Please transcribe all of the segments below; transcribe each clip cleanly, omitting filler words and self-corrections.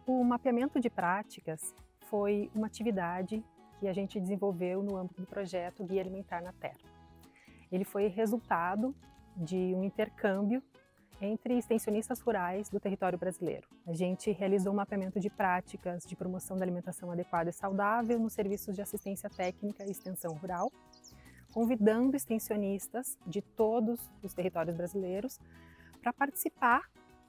O mapeamento de práticas foi uma atividade que a gente desenvolveu no âmbito do projeto Guia Alimentar na Terra. Ele foi resultado de um intercâmbio entre extensionistas rurais do território brasileiro. A gente realizou um mapeamento de práticas de promoção da alimentação adequada e saudável nos serviços de assistência técnica e extensão rural, convidando extensionistas de todos os territórios brasileiros para participar,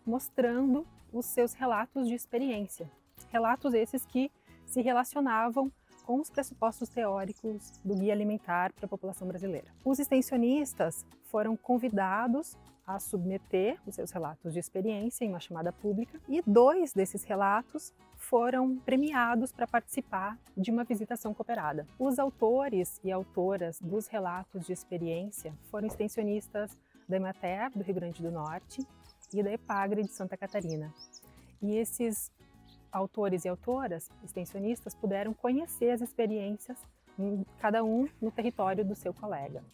mostrando os seus relatos de experiência. Relatos esses que se relacionavam com os pressupostos teóricos do Guia Alimentar para a população brasileira. Os extensionistas foram convidados a submeter os seus relatos de experiência em uma chamada pública e 2 desses relatos foram premiados para participar de uma visitação cooperada. Os autores e autoras dos relatos de experiência foram extensionistas da Emater, do Rio Grande do Norte, e da Epagre, de Santa Catarina. E esses autores e autoras, extensionistas, puderam conhecer as experiências, cada um no território do seu colega.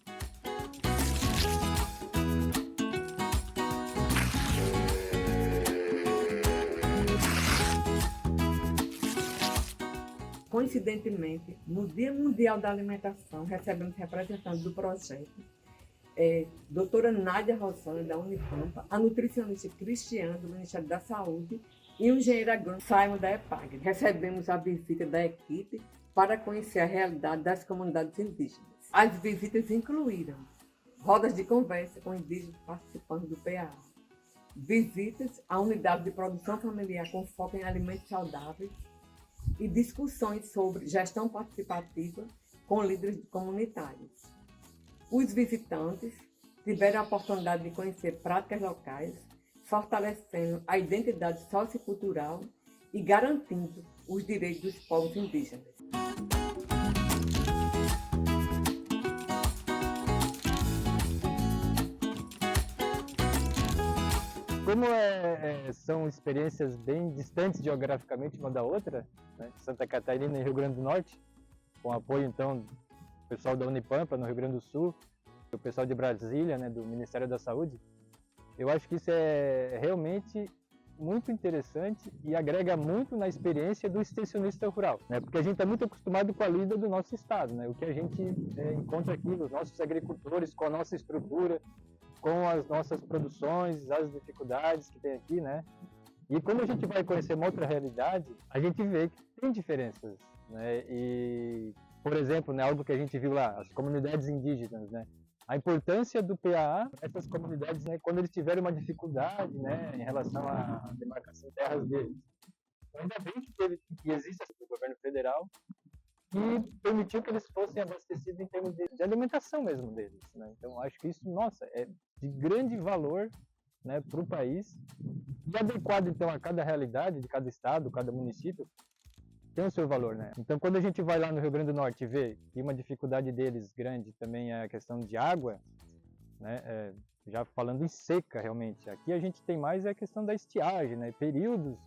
Coincidentemente, no Dia Mundial da Alimentação, recebemos representantes do projeto, doutora Nádia Rosana, da Unipampa, a nutricionista Cristiana, do Ministério da Saúde, e o engenheiro agrônomo Simon, da EPAG. Recebemos a visita da equipe para conhecer a realidade das comunidades indígenas. As visitas incluíram rodas de conversa com indígenas participantes do PAA, visitas à unidade de produção familiar com foco em alimentos saudáveis e discussões sobre gestão participativa com líderes comunitários. Os visitantes tiveram a oportunidade de conhecer práticas locais, fortalecendo a identidade sociocultural e garantindo os direitos dos povos indígenas. Como são experiências bem distantes geograficamente uma da outra, né? Santa Catarina e Rio Grande do Norte, com apoio então do pessoal da Unipampa no Rio Grande do Sul, o pessoal de Brasília, né, do Ministério da Saúde, eu acho que isso é realmente muito interessante e agrega muito na experiência do extensionista rural, né? Porque a gente está muito acostumado com a lida do nosso estado, né? O que a gente encontra aqui, os nossos agricultores, com a nossa estrutura, com as nossas produções, as dificuldades que tem aqui, né? E quando a gente vai conhecer uma outra realidade, a gente vê que tem diferenças, né? E, por exemplo, né, algo que a gente viu lá, as comunidades indígenas, né? A importância do PAA, essas comunidades, né, quando eles tiveram uma dificuldade, né, em relação à demarcação de terras deles. Ainda bem que existe esse governo federal que permitiu que eles fossem abastecidos em termos de alimentação mesmo deles, né? Então, acho que isso, nossa, é de grande valor, né, para o país e adequado, então, a cada realidade de cada estado, cada município, tem o seu valor, né? Então, quando a gente vai lá no Rio Grande do Norte e vê que uma dificuldade deles grande também é a questão de água, né? Já falando em seca, realmente, aqui a gente tem mais a questão da estiagem, né? Períodos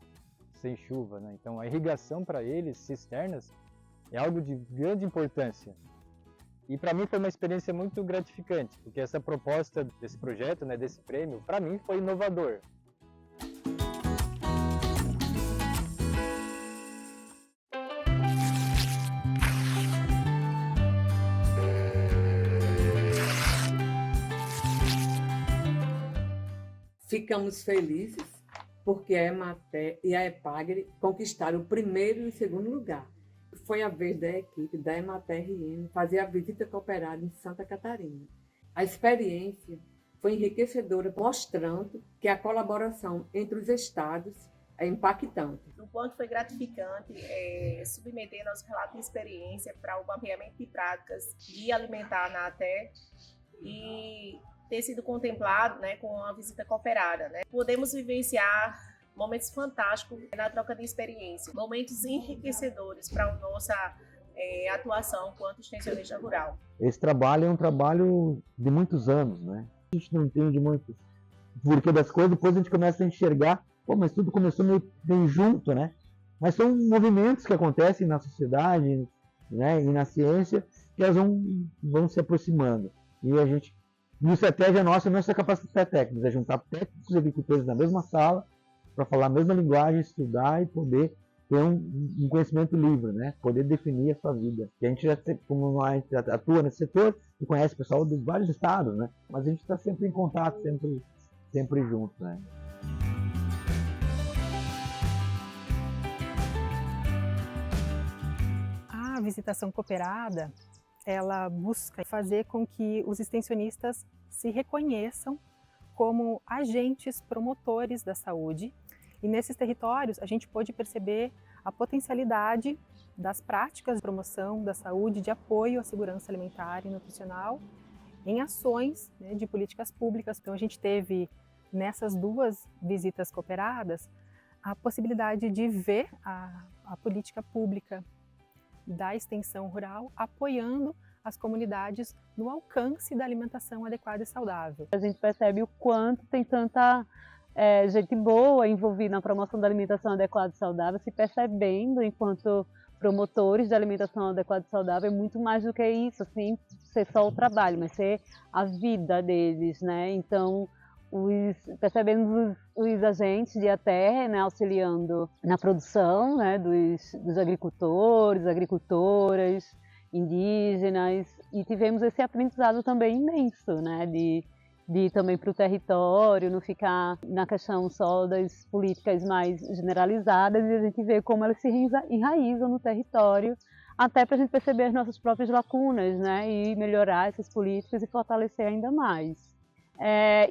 sem chuva, né? Então, a irrigação para eles, cisternas, é algo de grande importância. E para mim foi uma experiência muito gratificante, porque essa proposta desse projeto, né, desse prêmio, para mim foi inovador. Ficamos felizes porque a Emater e a Epagre conquistaram o primeiro e o segundo lugar. Foi a vez da equipe da Emater-RN fazer a visita cooperada em Santa Catarina. A experiência foi enriquecedora, mostrando que a colaboração entre os estados é impactante. No ponto foi gratificante submeter nosso relato de experiência para o mapeamento de práticas de alimentar na ATE e ter sido contemplado, né, com a visita cooperada, né? Podemos vivenciar momentos fantásticos na troca de experiência, momentos enriquecedores para a nossa atuação enquanto extensionista rural. Esse trabalho é um trabalho de muitos anos, né? A gente não entende muito o porquê das coisas, depois a gente começa a enxergar, pô, mas tudo começou meio bem junto, né? Mas são movimentos que acontecem na sociedade, né, e na ciência, que elas vão se aproximando. E a gente, uma estratégia nossa não é só capacitar técnicos, é juntar técnicos e agricultores na mesma sala para falar a mesma linguagem, estudar e poder ter um conhecimento livre, né? Poder definir a sua vida. E a gente já, como nós atua nesse setor, e conhece pessoal de vários estados, né? Mas a gente está sempre em contato, sempre junto, né? A visitação cooperada, ela busca fazer com que os extensionistas se reconheçam como agentes promotores da saúde. E nesses territórios a gente pôde perceber a potencialidade das práticas de promoção da saúde, de apoio à segurança alimentar e nutricional em ações, né, de políticas públicas. Então a gente teve nessas 2 visitas cooperadas a possibilidade de ver a política pública da extensão rural apoiando as comunidades no alcance da alimentação adequada e saudável. A gente percebe o quanto tem tanta gente boa envolvida na promoção da alimentação adequada e saudável, se percebendo enquanto promotores de alimentação adequada e saudável. É muito mais do que isso, assim, ser só o trabalho, mas ser a vida deles, né? Então, percebemos os agentes de ATER, né, auxiliando na produção, né, dos agricultores, agricultoras, indígenas, e tivemos esse aprendizado também imenso, né, de também para o território, não ficar na questão só das políticas mais generalizadas, e a gente vê como elas se enraizam no território, até para a gente perceber as nossas próprias lacunas, né, e melhorar essas políticas e fortalecer ainda mais.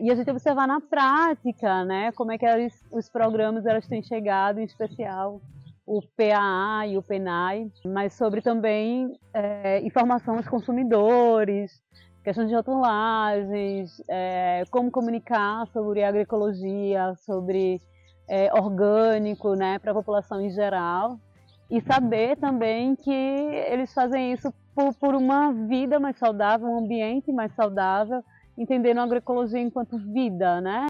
E a gente observar na prática, né, como é que os programas elas têm chegado, em especial o PAA e o PENAI, mas sobre também informação aos consumidores, questões de rotulagens, como comunicar sobre agroecologia, sobre orgânico, né, para a população em geral, e saber também que eles fazem isso por uma vida mais saudável, um ambiente mais saudável, entendendo a agroecologia enquanto vida, né?